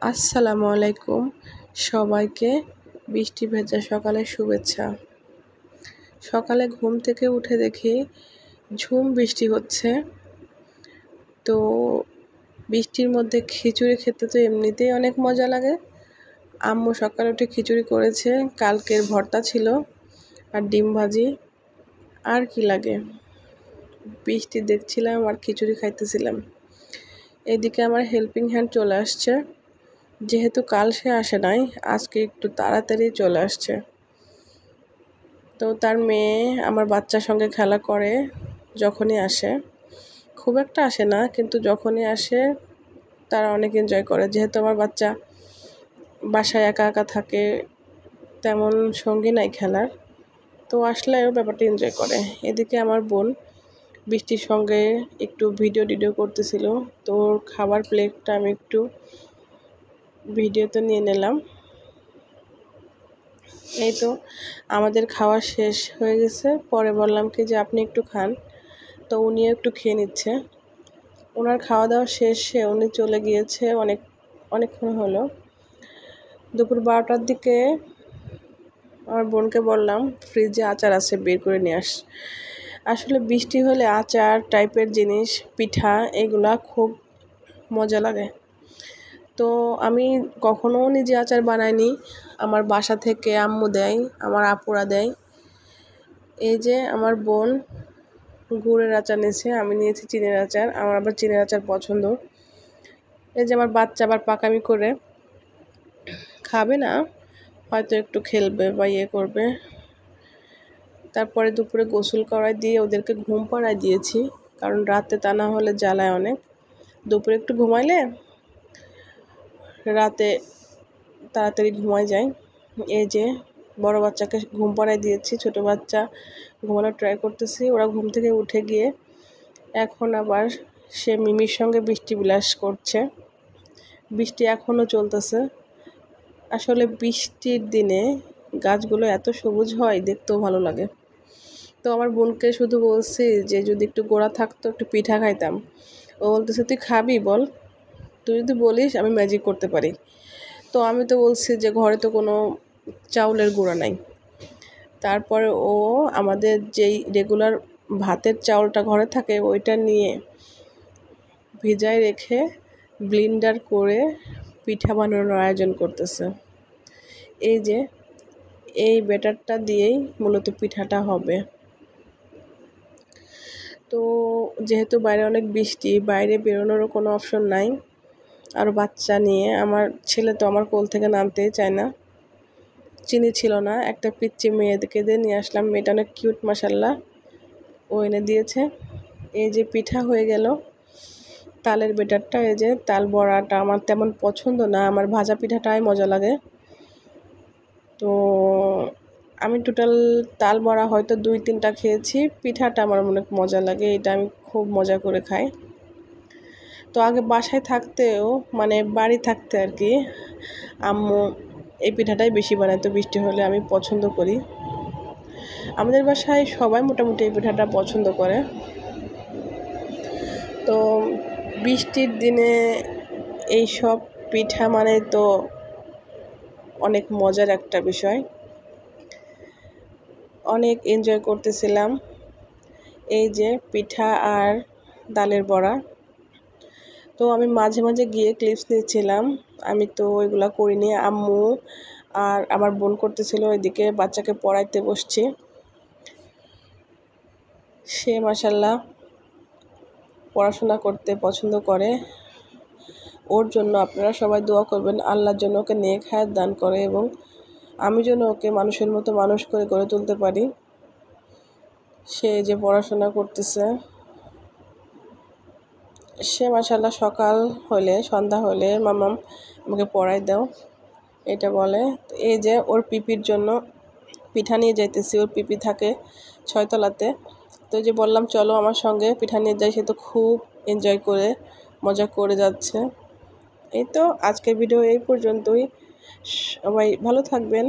আসসালামু আলাইকুম সবাইকে বৃষ্টি ভেজা সকালের শুভেচ্ছা। সকালে ঘুম থেকে উঠে দেখি ঝুম বৃষ্টি হচ্ছে। তো বৃষ্টির মধ্যে খিচুড়ি খেতে তো এমনিতেই অনেক মজা লাগে। আম্মু সকালে উঠে খিচুড়ি করেছে, কালকের ভর্তা ছিল আর ডিম ভাজি। আর কি লাগে, বৃষ্টি দেখছিলাম আর খিচুড়ি খাইতেছিলাম। এদিকে আমার হেল্পিং হ্যান্ড চলে আসছে, যেহেতু কাল সে আসে নাই, আজকে একটু তাড়াতাড়ি চলে আসছে। তো তার মেয়ে আমার বাচ্চার সঙ্গে খেলা করে যখনই আসে, খুব একটা আসে না, কিন্তু যখনই আসে তারা অনেক এনজয় করে। যেহেতু আমার বাচ্চা বাসায় একা একা থাকে, তেমন সঙ্গী নাই খেলার, তো আসলেও ব্যাপারটা এনজয় করে। এদিকে আমার বোন বৃষ্টির সঙ্গে একটু ভিডিও করতেছিল, তো ওর খাবার প্লেটটা আমি একটু ভিডিওতে নিয়ে নিলাম। এই তো আমাদের খাওয়া শেষ হয়ে গেছে, পরে বললাম কি যে আপনি একটু খান, তো উনিও একটু খেয়ে নিচ্ছে। ওনার খাওয়া দাওয়া শেষে উনি চলে গিয়েছে অনেকক্ষণ হলো। দুপুর 12টার দিকে আমার বোনকে বললাম ফ্রিজে আচার আছে, বের করে নিয়ে আস। আসলে বৃষ্টি হলে আচার টাইপের জিনিস, পিঠা, এগুলা খুব মজা লাগে। তো আমি কখনো নিজে আচার বানাইনি, আমার বাসা থেকে আম্মু দেয়, আমার আপুরা দেয়। এই যে আমার বোন গুড়ের আচার নিয়েছে, আমি নিয়েছি চিনির আচার, আমার আবার চিনির আচার পছন্দ। এই যে আমার বাচ্চা আবার পাকামি করে খাবে না, হয়তো একটু খেলবে বা করবে। তারপরে দুপুরে গোসল করাই দিয়ে ওদেরকে ঘুম পাড়ায় দিয়েছি, কারণ রাতে তা না হলে জ্বালায় অনেক। দুপুরে একটু ঘুমাইলে রাতে তাড়াতাড়ি ঘুমায় যায়। এই যে বড় বাচ্চাকে ঘুম পাড়ায় দিয়েছি, ছোট বাচ্চা ঘুমানোর ট্রাই করতেছি। ওরা ঘুম থেকে উঠে গিয়ে এখন আবার সে মিমির সঙ্গে বৃষ্টি বিলাস করছে। বৃষ্টি এখনও চলতেছে। আসলে বৃষ্টির দিনে গাছগুলো এত সবুজ হয়, দেখতেও ভালো লাগে। তো আমার বোনকে শুধু বলছি যে যদি একটু গোড়া থাকতো, একটু পিঠা খাইতাম। ও বলতেছে তুই খাবি বল, তুই যদি বলিস আমি ম্যাজিক করতে পারি। তো আমি তো বলছি যে ঘরে তো কোনো চাউলের গুঁড়া নাই। তারপরে ও আমাদের যেই রেগুলার ভাতের চাউলটা ঘরে থাকে ওইটা নিয়ে ভিজায় রেখে ব্লেন্ডার করে পিঠা বানানোর আয়োজন করতেছে। এই যে এই ব্যাটারটা দিয়েই মূলত পিঠাটা হবে। তো যেহেতু বাইরে অনেক বৃষ্টি, বাইরে বেরোনোরও কোনো অপশন নাই। আর বাচ্চা নিয়ে আমার ছেলে তো আমার কোল থেকে নামতেই চায় না। চিনি ছিল না, একটা পিচ্চি মেয়েদেরকে দিয়ে নিয়ে আসলাম, মেয়েটা অনেক কিউট মাশাল্লাহ, ও এনে দিয়েছে। এই যে পিঠা হয়ে গেল। তালের বেটারটা, এই যে তাল বড়াটা আমার তেমন পছন্দ না, আমার ভাজা পিঠাটাই মজা লাগে। তো আমি টোটাল তাল বড়া হয়তো 2-3টা খেয়েছি, পিঠাটা আমার অনেক মজা লাগে, এটা আমি খুব মজা করে খাই। তো আগে বাসায় থাকতেও, মানে বাড়ি থাকতে আর কি, আম্মু এই পিঠাটাই বেশি বানায়, তো বৃষ্টি হলে আমি পছন্দ করি। আমাদের বাসায় সবাই মোটামুটি এই পিঠাটা পছন্দ করে। তো বৃষ্টির দিনে এই সব পিঠা মানে তো অনেক মজার একটা বিষয়, অনেক এনজয় করতেছিলাম। এই যে পিঠা আর ডালের বড়া। তো আমি মাঝে মাঝে গিয়ে ক্লিপস নিচ্ছিলাম, আমি তো ওইগুলা করিনি, আম্মু আর আমার বোন করতেছিল। ওইদিকে বাচ্চাকে পড়াইতে বসছি, সে মাশাল্লাহ পড়াশোনা করতে পছন্দ করে। ওর জন্য আপনারা সবাই দোয়া করবেন, আল্লাহর জন্য ওকে নেক হায়াত দান করে এবং আমি যেন ওকে মানুষের মতো মানুষ করে গড়ে তুলতে পারি। সে যে পড়াশোনা করতেছে, সে মাশাল্লাহ সকাল হলে সন্ধ্যা হলে মামাম আমাকে পড়াই দাও এটা বলে। এই যে ওর পিপির জন্য পিঠা নিয়ে যাইতেছি, ওর পিপি থাকে 6তলাতে। তো যে বললাম চলো আমার সঙ্গে পিঠা নিয়ে যাই, সে তো খুব এনজয় করে মজা করে যাচ্ছে। এই তো আজকের ভিডিও এই পর্যন্তই, সবাই ভালো থাকবেন।